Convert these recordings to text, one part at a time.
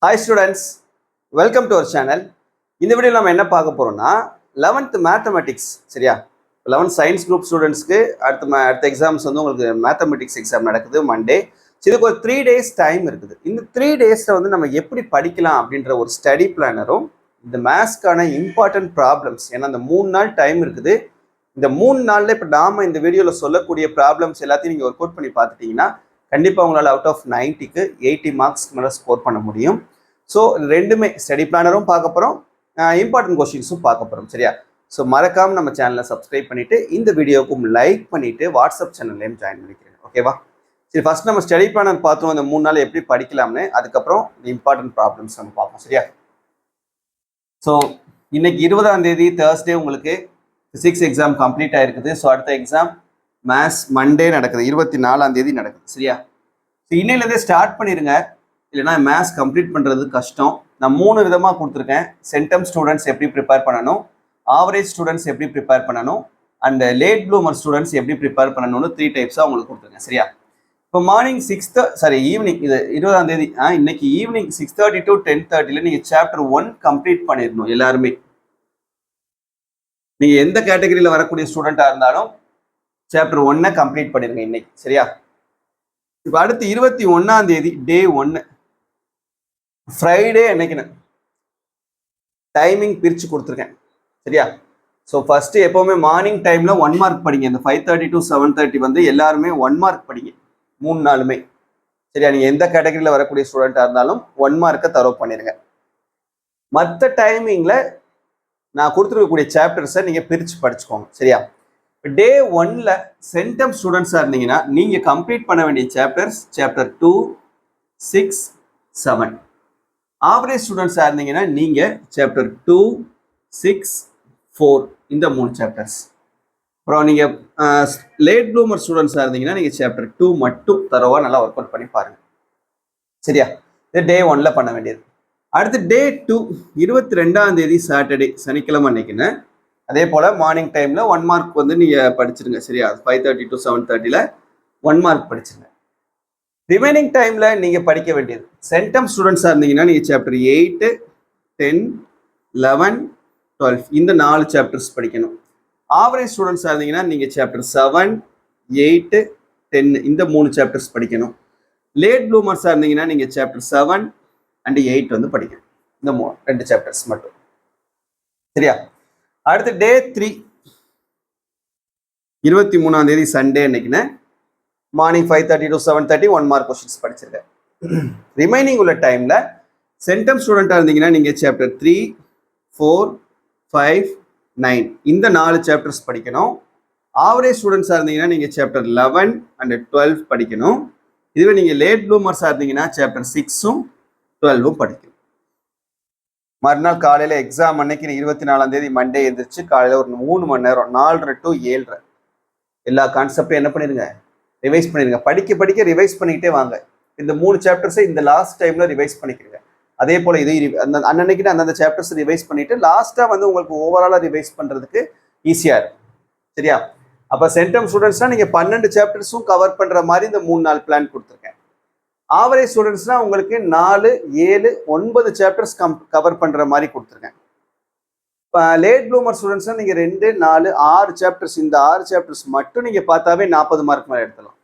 Hi students, welcome to our channel. இந்த வீடியோவில் நம்ம என்ன பார்க்க போறோம்னா 11th மேத்தமெட்டிக்ஸ் சரியா 11th சயின்ஸ் குரூப் ஸ்டூடெண்ட்ஸ்க்கு அடுத்த எக்ஸாம்ஸ் வந்து உங்களுக்கு மேத்தமெட்டிக்ஸ் எக்ஸாம் நடக்குது மண்டே. இதுக்கு ஒரு 3 days டைம் இருக்குது. இந்த 3 daysல வந்து நம்ம எப்படி படிக்கலாம் அப்படின்ற ஒரு ஸ்டடி பிளானரும் இந்த மேத்ஸ்க்கான இம்பார்ட்டன்ட் ப்ராப்ளம்ஸ், ஏன்னா அந்த 3 நாள் டைம் இருக்குது. இந்த 3 நாளில் இப்போ நாம இந்த வீடியோவில் சொல்லக்கூடிய ப்ராப்ளம்ஸ் எல்லாத்தையும் நீங்கள் ஒர்க் அவுட் பண்ணி பார்த்துட்டீங்கன்னா கண்டிப்பாக உங்களால் அவுட் ஆஃப் 90க்கு 80 மார்க்ஸ்க்கு மேலே ஸ்கோர் பண்ண முடியும். ஸோ ரெண்டுமே ஸ்டடி பிளானரும் பார்க்க போகிறோம், இம்பார்ட்டன்ட் கொஸ்டின்ஸும் பார்க்க போகிறோம் சரியா. ஸோ மறக்காமல் நம்ம சேனலை சப்ஸ்கிரைப் பண்ணிவிட்டு இந்த வீடியோக்கும் லைக் பண்ணிவிட்டு வாட்ஸ்அப் சேனல்லையும் ஜாயின் பண்ணிக்கிறேன் ஓகேவா. சரி, ஃபர்ஸ்ட் நம்ம ஸ்டடி பிளானர் பார்த்தோம் அந்த 3 நாள் எப்படி படிக்கலாம்னு, அதுக்கப்புறம் இம்பார்ட்டன்ட் ப்ராப்ளம்ஸ் நம்ம பார்ப்போம் சரியா. ஸோ இன்னைக்கு 20ஆம் தேதி தேர்ஸ்டே உங்களுக்கு ஃபிசிக்ஸ் எக்ஸாம் கம்ப்ளீட் ஆகிருக்குது. ஸோ அடுத்த எக்ஸாம் மேத்ஸ் மண்டே நடக்குது, 24ஆம் தேதி நடக்குது சரியா. ஸோ இன்னையிலேருந்தே ஸ்டார்ட் பண்ணிடுங்க, இல்லைனா மேத்ஸ் கம்ப்ளீட் பண்ணுறது கஷ்டம். நான் 3 விதமாக கொடுத்துருக்கேன். சென்டம் ஸ்டூடெண்ட்ஸ் எப்படி ப்ரிப்பேர் பண்ணணும், ஆவரேஜ் ஸ்டூடெண்ட்ஸ் எப்படி ப்ரிப்பேர் பண்ணணும், அண்ட் லேட் ப்ளூமர் ஸ்டூடெண்ட்ஸ் எப்படி ப்ரிப்பேர் பண்ணணும்னு 3 டைப்ஸாக உங்களுக்கு கொடுத்துருக்கேன் சரியா. இப்போ மார்னிங் ஈவினிங் இது 20ஆம் தேதி இன்னைக்கு ஈவினிங் 6:30 to 10:30 நீங்கள் சாப்டர் 1 கம்ப்ளீட் பண்ணிடணும் எல்லாருமே. நீங்கள் எந்த கேட்டகரியில் வரக்கூடிய ஸ்டூடெண்ட்டாக இருந்தாலும் சாப்டர் 1 கம்ப்ளீட் பண்ணிடுங்க இன்னைக்கு சரியா. இப்போ அடுத்து 21ஆம் தேதி டே 1 ஃப்ரைடே அன்னைக்குன்னு டைமிங் பிரித்து கொடுத்துருக்கேன் சரியா. ஸோ ஃபர்ஸ்ட் எப்போவுமே மார்னிங் டைமில் 1 மார்க் படிங்க. இந்த 5:30 to 7:30 வந்து எல்லாருமே 1 மார்க் படிங்க 3 நாளுமே சரியா. நீங்கள் எந்த கேட்டகரியில் வரக்கூடிய ஸ்டூடெண்ட்டாக இருந்தாலும் 1 மார்க்கை தரவு பண்ணிடுங்க. மற்ற டைமிங்கில் நான் கொடுத்துருக்கக்கூடிய சாப்டர்ஸை நீங்கள் பிரித்து படிச்சுக்கோங்க சரியா. டே 1ல் சென்டம் ஸ்டூடெண்ட்ஸாக இருந்தீங்கன்னா நீங்கள் கம்ப்ளீட் பண்ண வேண்டிய சாப்டர்ஸ் சாப்டர் 2, 6, 7. ஆவரேஜ் ஸ்டூடெண்ட்ஸாக இருந்தீங்கன்னா நீங்கள் சாப்டர் 2, 6, 4 இந்த 3 சாப்டர்ஸ். அப்புறம் நீங்கள் லேட் ப்ளூமர் ஸ்டூடெண்ட்ஸாக இருந்தீங்கன்னா நீங்கள் சாப்டர் 2 மட்டும் தரவாக நல்லா ஒர்க் அவுட் பண்ணி பாருங்கள் சரியா. இது டே 1ல் பண்ண வேண்டியது. அடுத்து டே 2 22ஆம் தேதி சாட்டர்டே சனிக்கிழமை அன்னைக்குன்னு அதே போல் மார்னிங் டைமில் 1 மார்க் வந்து நீங்கள் படிச்சிருங்க சரியா. 5:30 to 7:30 1 மார்க் படிச்சிருங்க. ரிமைனிங் டைமில் நீங்கள் படிக்க வேண்டியது சென்டம் ஸ்டூடெண்ட்ஸாக இருந்தீங்கன்னா நீங்கள் சாப்டர் 8, 10, 11, 12 இந்த 4 சாப்டர்ஸ் படிக்கணும். ஆவரேஜ் ஸ்டூடெண்ட்ஸாக இருந்தீங்கன்னா நீங்கள் சாப்டர் 7, 8, 10 இந்த 3 சாப்டர்ஸ் படிக்கணும். லேட் ப்ளூமர்ஸாக இருந்தீங்கன்னா நீங்கள் சாப்டர் 7 and 8 வந்து படிக்கணும். இந்த 2 சாப்டர்ஸ் மட்டும் சரியா. அடுத்து டே 3 23ஆம் தேதி சண்டே அன்னைக்குன்னு மார்னிங் 5:30 to 7:30 1 மார்க் கொஸ்டின்ஸ் படிச்சிருக்கேன். ரிமைனிங் உள்ள டைமில் சென்டம் ஸ்டூடெண்ட்டாக இருந்தீங்கன்னா நீங்கள் சாப்டர் 3, 4, 5, 9 இந்த 4 சாப்டர்ஸ் படிக்கணும். ஆவரேஜ் ஸ்டூடெண்ட்ஸாக இருந்தீங்கன்னா நீங்கள் சாப்டர் 11 and 12 படிக்கணும். இதுவே நீங்கள் லேட் ப்ளூமர்ஸாக இருந்தீங்கன்னா சாப்டர் 6ம் 12ம் படிக்கணும். மறுநாள் காலையில் எக்ஸாம் அன்னைக்கு 24ஆம் தேதி மண்டே எழுந்திரிச்சு காலையில் ஒரு 3 மணி நேரம் 4:30 to 7:30 எல்லா கான்செப்டும் என்ன பண்ணிடுங்க, ரிவைஸ் பண்ணிடுங்க. படிக்க படிக்க ரிவைஸ் பண்ணிக்கிட்டே வாங்க. இந்த 3 சாப்டர்ஸை இந்த லாஸ்ட் டைமில் ரிவைஸ் பண்ணிக்கிறீங்க. அதே போல் இது அன்னன்னைக்கு அந்தந்த சாப்டர்ஸ் ரிவைஸ் பண்ணிட்டு லாஸ்ட்டாக வந்து உங்களுக்கு ஓவராலாக ரிவைஸ் பண்ணுறதுக்கு ஈஸியாக இருக்கும் சரியா. அப்போ சென்டம் ஸ்டூடெண்ட்ஸ்னால் நீங்கள் 12 சாப்டர்ஸும் கவர் பண்ணுற மாதிரி இந்த 3 நாள் பிளான் கொடுத்துருக்கேன். ஆவரேஜ் ஸ்டூடெண்ட்ஸ்னால் உங்களுக்கு 4, 7, 9 சாப்டர்ஸ் கவர் பண்ணுற மாதிரி கொடுத்துருக்கேன். இப்போ லேட் ப்ளூமர் ஸ்டூடெண்ட்ஸ்னால் நீங்கள் 2, 4, 6 சாப்டர்ஸ் இந்த 6 சாப்டர்ஸ் மட்டும் நீங்கள் பார்த்தாவே 40 மார்க் மேலே எடுத்துடலாம்.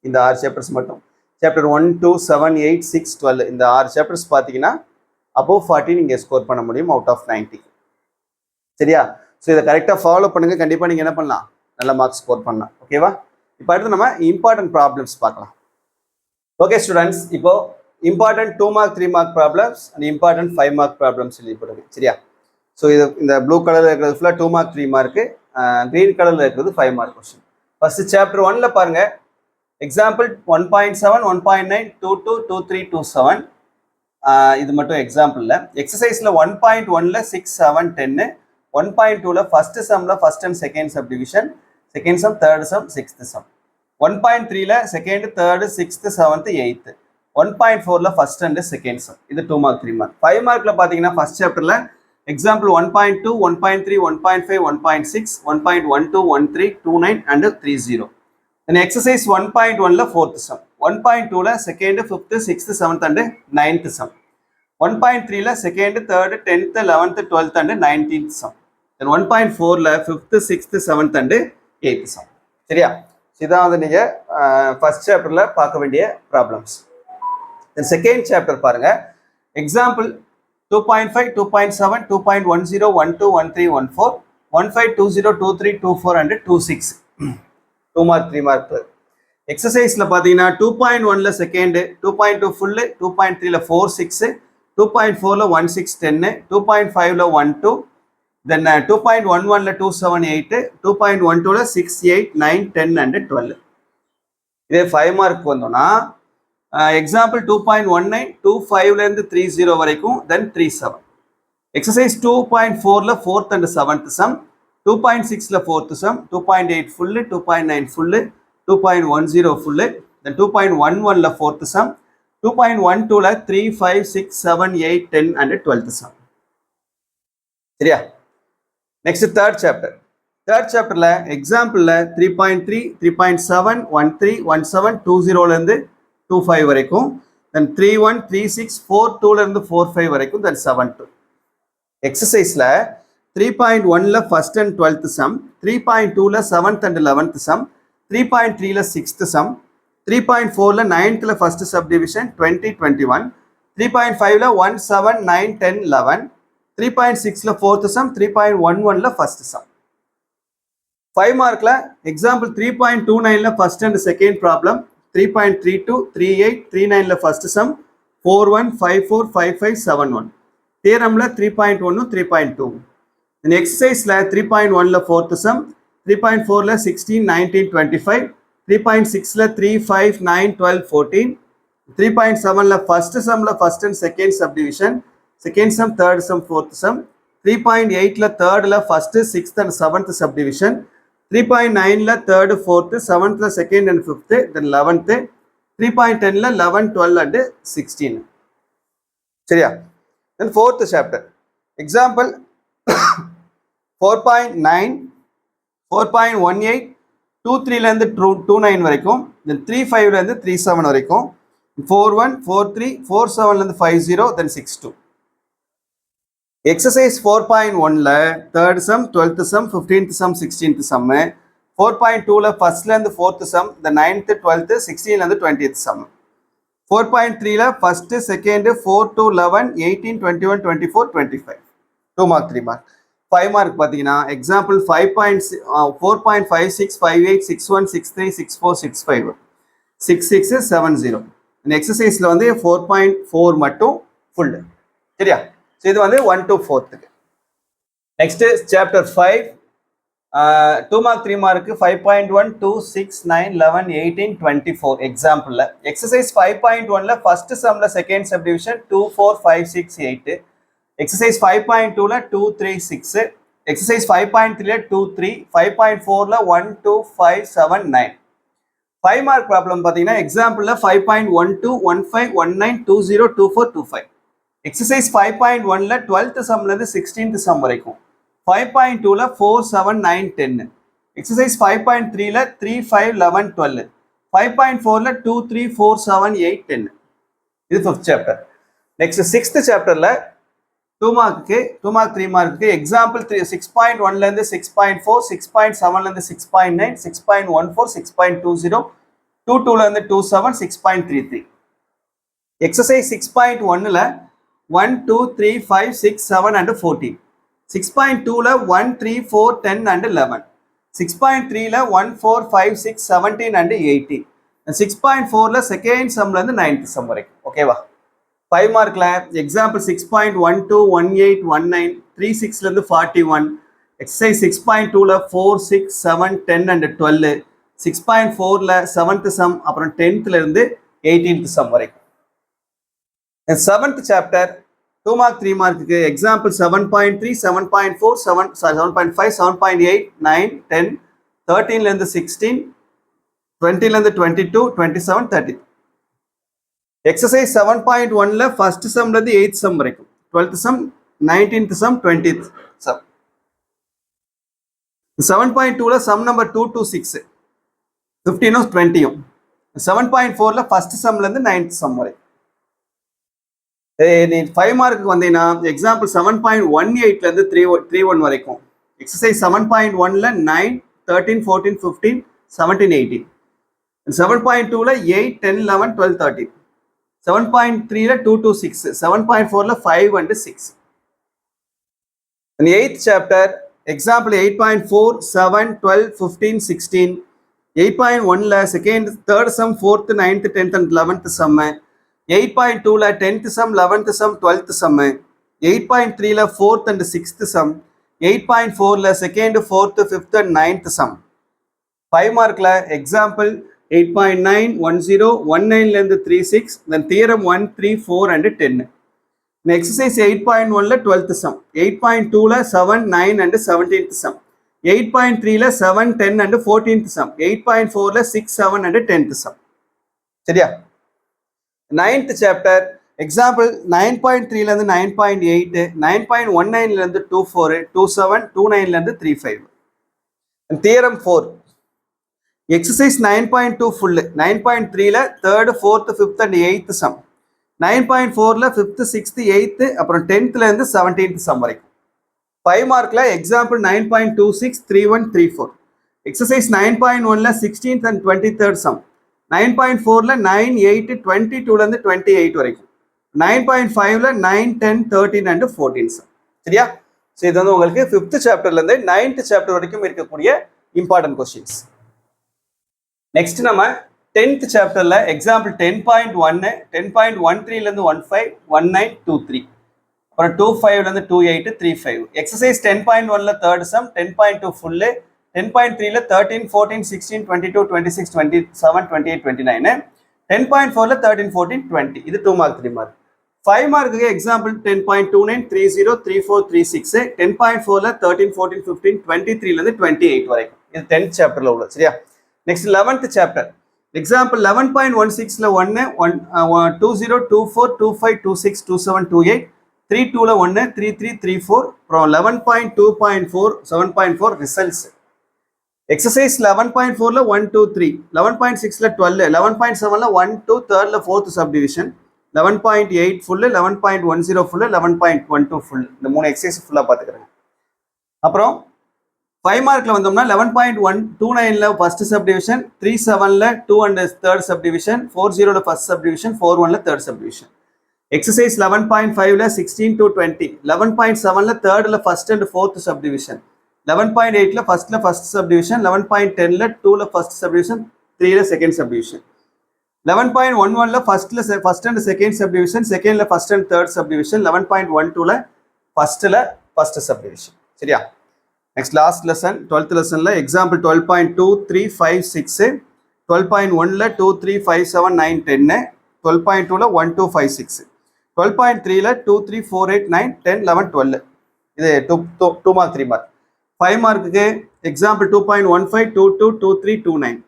இந்த 6 சாப்டர்ஸ் மட்டும் சாப்டர் 1, 2, 7, 8, 6, 12 இந்த 6 சாப்டர்ஸ் பார்த்தீங்கன்னா above 40 நீங்கள் ஸ்கோர் பண்ண முடியும் அவுட் ஆஃப் 90 சரியா. ஸோ இதை கரெக்டாக ஃபாலோ பண்ணுங்கள், கண்டிப்பாக நீங்கள் என்ன பண்ணலாம், நல்ல மார்க் ஸ்கோர் பண்ணலாம் ஓகேவா. இப்போ அடுத்து நம்ம இம்பார்ட்டன்ட் ப்ராப்ளம்ஸ் பார்க்கலாம். ஓகே ஸ்டூடெண்ட்ஸ், இப்போ important 2 mark 3 mark problems and important 5 mark problems எழுதிப்படுது சரியா. ஸோ இது இந்த ப்ளூ கலரில் இருக்கிறது ஃபுல்லாக 2 மார்க் 3 மார்க்கு, க்ரீன் கலரில் இருக்கிறது 5 மார்க் கொஸ்டின். ஃபர்ஸ்ட் சாப்டர் 1ல் பாருங்க, எக்ஸாம்பிள் 1.7, 1.9, 22, 23, 27 இது மட்டும் எக்ஸாம்பிளில். எக்ஸசைஸில் 1.1ல் 6, 7, 10, 1.2ல் ஃபர்ஸ்ட் சம்மில் first and second subdivision, second sum, third sum, sixth sum. 1.3ல் second, third, sixth, seventh, eighth. 1.4ல் ஃபர்ஸ்ட் அண்ட் செகண்ட் சம். இது 2 மார்க் 3 மார்க். 5 மார்க்கில் பார்த்தீங்கன்னா ஃபர்ஸ்ட் சாப்டரில் எக்ஸாம்பிள் 1.2, 1.3, 1.5, 1.6, 1.12, 13, 29 and 30. Then exercise 1.1ல 4th sum, 1.2ல 2nd, 5th, 6th, 7th and 9th sum, 1.3ல second third 10th 11th 12th and 19th sum. Then 1.4ல 5th 6th 7th அண்ட் 8th சம். சரியா? இதான் வந்து நீங்க ஃபர்ஸ்ட் சாப்டர்ல பார்க்க வேண்டிய ப்ராப்ளம்ஸ். தென் செகண்ட் சாப்டர் பாருங்க. Example 2.5 2.7 2.10 12 13 14 15 20 23 24 and 26 2 mark 3 mark. எக்ஸசைஸ்ல பாத்தீங்கன்னா 2.1ல செகண்ட் 2.2 ஃபுல் 2.3ல 4 6 2.4ல 1 6 10 2.5ல 1 2 தென் 2.11ல 2 7 8 2.12ல 6 8 9 10 and 12. இதே 5 மார்க் வந்தோம்னா எக்ஸாம்பிள் 2.19 25ல இருந்து 30 வரைக்கும் தென் 37. எக்ஸசைஸ் 2.4ல 4th and 7th சம் 2.6ல 4th sum 2.8 full 2.9 full 2.10 full, then 2.11ல 4th sum, 2.12ல 3, 5, 6, 7, 8, 10 and 12th sum. சரியா? Next third chapter. Third chapterல எக்ஸாம்பிள்ல 3.3, 3.7, 13, 17, 20ல இருந்து 25 வரைக்கும், then 31, 36, 42ல இருந்து 45 வரைக்கும், then 72. எக்ஸசைஸ்ல 3.1ல first and 12th sum, 3.2ல 7th and 11th sum, 3.3ல 6th sum, 3.4ல 9thல first subdivision 20 21, 3.5ல 1 7 9 10 11, 3.6ல 4th sum, 3.11ல first sum. 5 markல example 3.29ல first and second problem, 3.32 38 39ல first sum, 41 54 55 71. theoremல 3.1 3.2. in exerciseல 3.1ல 4th sum, 3.4ல 16 19 25, 3.6ல 3 5 9 12 14, 3.7ல first sumல first and second subdivision, second sum third sum fourth sum, 3.8ல thirdல first sixth and seventh subdivision, 3.9ல third fourth, 7thல second and fifth, then 11th, 3.10ல 11 12 and 16. சரியா? then fourth chapter example 4.9 4.18 23ல இருந்து 29 வரைக்கும், then 35ல இருந்து 37 வரைக்கும், 41 43 47ல இருந்து 50 then 62. exercise 4.1ல third sum 12th sum 15th sum 16th sum, 4.2ல firstல இருந்து 4th sum, the 9th 12th 16ல இருந்து 20th sum, 4.3ல first second 4 to 11 18 21 24 25 2 mark 3 mark. 5 mark பார்த்தீங்கன்னா example 4.56 58 61 63 64 65 66 70. இந்த எக்ஸசைஸ்ல வந்து 4.4 மட்டும் ஃபுல். சரியா? ஸோ இது வந்து 1 to 4th. Next chapter 5 2 mark 3 mark 5.1 2 6 9 11 18 24 எக்ஸாம்பிள்ல எக்ஸசைஸ் 5.1ல ஃபர்ஸ்ட் சம்ல செகண்ட் சப்டிவிஷன் 2 4 5 6 8, exercise 5.2ல 2 3 6, exercise 5.3ல 2 3, 5.4ல 1 2 5 7 9. 5 mark problem பாத்தீங்கன்னா எக்ஸாம்பிள்ல 5.12 15 19 20 24 25. exercise 5.1ல 12th sumல இருந்து 16th sum வரைக்கும், 5.2ல 4 7 9 10, exercise 5.3ல 3 5 11 12, 5.4ல 2 3 4 7 8 10. இது 5th chapter. next 6th chapterல 2 mark 3 mark example 6.1ல இருந்து 6.4 6.7ல இருந்து 6.9 6.14 6.20 22ல இருந்து 27 6.33. exercise 6.1ல 1 2 3 5 6 7 and 14, 6.2ல 1 3 4 10 and 11, 6.3ல 1 4 5 6 17 and 18, 6.4ல செகண்ட் சம்ல இருந்து 9th சம் வரைக்கும். ஓகேவா? 5 மார்க்ல எக்ஸாம்பிள் 6.12 18 19 36ல இருந்து 41, எக்ஸசைஸ் 6.2ல 4 6 7 10 and 12, 6.4ல 7th சம் அப்புறம் 10thல இருந்து 18th சம் வரைக்கும். 7th சாப்டர் 2 mark 3 மார்க்குக்கு எக்ஸாம்பிள் 7.3 7.4 7.5 7.8 9 10 13ல இருந்து 16 20ல இருந்து 22 27 30. exercise 7.1ல first sumல இருந்து 8th sum வரைக்கும், 12th sum 19th sum 20th sum. 7.2ல sum number 2 to 6 15 20. 7.4ல first sumல இருந்து 9th sum வரைக்கும். நீ 5 மார்க்கு வந்தீங்கன்னா எக்ஸாம்பிள் 7.18லேருந்து 3.1 வரைக்கும் exercise 7.1ல 9, 13, 14, 15, 17, 18. 7.2ல 8, 10, 11, 12, 13. 7.3ல 2 to 6. 7.4ல 5 and 6. In 8th chapter, example 8.4, 7, 12, 15, 16. 8.1ல second, third sum, 4th, 9th, 10th and 11th sum. 8.2ல 10th sum, 11th sum, 12th sum. 8.3ல 4th and 6th sum. 8.4ல second, 4th, 5th and 9th sum. 5 markல example 8.9, 10, 19லேருந்து 36, then theorem 1, 3, 4 and 10. Exercise 8.1ல 12th sum. 8.2ல 7, 9 and 17th sum. 8.3ல 7, 10 and 14th sum. 8.4ல 6, 7 and 10th sum. சரியா? 9th chapter example 9.3லேருந்து 9.8, 9.19லேருந்து 24, 27, 29லேருந்து 35. And theorem 4. Exercise 9.2 full. 9.3ல 3rd, 4th, 5th and 8th sum. 9.4ல 5th, 6th, 8th அப்புறம் 10thலேருந்து 17th sum வரைக்கும். 5 மார்க்ல example 9.26, 31, 34. Exercise 9.1ல 16th and 23rd sum. 9.4ல 9, 8, 22லேருந்து 28 வரைக்கும். 9.5ல 9, 10, 13 and 14 sum. சரியா? ஸோ இது வந்து உங்களுக்கு 5th சாப்டர்லேருந்து 9th சாப்டர் வரைக்கும் இருக்கக்கூடிய இம்பார்ட்டன்ட் கொஸ்டின்ஸ். நெக்ஸ்ட் நம்ம 10th சாப்டர்ல எக்ஸாம்பிள் 10.1, 10.13லேருந்து 15, 19, 23. அப்புறம் 25லேருந்து 28, 35. எக்ஸசைஸ் 10.1ல தேர்ட் சம், 10.2 ஃபுல்லு, 10.3ல 13, 14, 16, 22, 26, 27, 28, 29. 10.4ல 13, 14, 20. இது 2 மார்க் 3 மார்க். 5 மார்க்குக்கு எக்ஸாம்பிள் 10.29, 30, 34, 36. 10.4ல 13, 14, 15, 23லேருந்து 28 வரைக்கும். இது 10th சாப்டர்ல உள்ள. சரியா? நெக்ஸ்ட் 11th சாப்டர் எக்ஸாம்பிள் 11.16ல 1, 20, 24, 25, 26, 27, 28, 32ல 1, 33, 34, அப்புறம் 11.2.4, 7.4 ரிசல்ட்ஸ். எக்ஸசைஸ் 11.4ல 1, 2, 3, 11.6ல 12, 11.7ல 1, 2, 3ல 4th subdivision, 11.8 full, 11.10 full, 11.12 full. இந்த 3 எக்ஸசைஸ் ஃபுல்லாக பார்த்துக்கிறேன். அப்புறம் 5 மார்க்ல வந்தோம்னா 11.129ல ஃபர்ஸ்ட் சப்டிவிஷன், 37ல 2 and 3rd சப்டிவிஷன், 40ல ஃபர்ஸ்ட் சப்டிவிஷன், 41ல 3rd சப்டிவிஷன். எக்ஸசைஸ் 11.5ல 16 to 20, 11.7ல 3rdல ஃபர்ஸ்ட் and 4th சப்டிவிஷன், 11.8ல ஃபர்ஸ்ட்ல ஃபர்ஸ்ட் சப்டிவிஷன், 11.10ல 2ல ஃபர்ஸ்ட் சப்டிவிஷன், 3ல செகண்ட் சப்டிவிஷன், 11.11ல ஃபர்ஸ்ட்ல ஃபர்ஸ்ட் and செகண்ட் சப்டிவிஷன், செகண்ட்ல ஃபர்ஸ்ட் and 3rd சப்டிவிஷன், 11.12ல ஃபர்ஸ்ட்ல ஃபர்ஸ்ட் சப்டிவிஷன். சரியா? நெக்ஸ்ட் லாஸ்ட் லெசன் 12th லெசன்ல எக்ஸாம்பிள் 12.2, 3, 5, 6, 12.1ல 2, 3, 5, 7, 9, 10, 12.2ல 1, 2, 5, 6, 12.3ல 2, 3, 4, 8, 9, 10, 11, 12. இது 2 மார்க் 3 மார்க். 5 மார்க்குக்கு எக்ஸாம்பிள் 2.15, 22, 23, 29.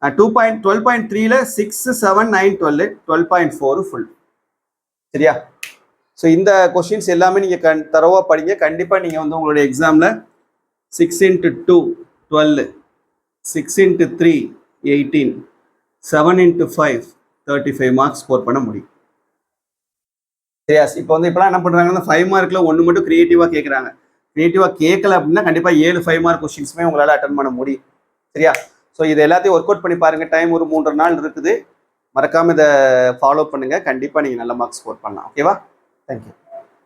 12.3ல 6, 7, 9, 12, 12.4 ஃபுல். சரியா? ஸோ இந்த கொஸ்டின்ஸ் எல்லாமே நீங்கள் தரவா படிங்க. கண்டிப்பாக நீங்கள் வந்து உங்களுடைய எக்ஸாமில் 6 into 2, 12, 6 into 3, 18, 7 into 5, 35 marks score பண்ண முடியும். சரியா? இப்போ வந்து இப்போலாம் என்ன பண்ணுறாங்கன்னா 5 மார்க்கில் 1 மட்டும் கிரியேட்டிவாக கேட்குறாங்க. கிரியேட்டிவாக கேட்கல அப்படின்னா கண்டிப்பாக 7 5 மார்க் கொஸ்டின்ஸுமே உங்களால் அட்டன் பண்ண முடியும். சரியா? ஸோ இது எல்லாத்தையும் ஒர்க் அவுட் பண்ணி பாருங்கள். டைம் ஒரு 3 நாள் இருக்குது. மறக்காமல் இதை ஃபாலோ பண்ணுங்கள். கண்டிப்பாக நீங்கள் நல்ல மார்க்ஸ் ஸ்கோர் பண்ணலாம். ஓகேவா? தேங்க்யூ.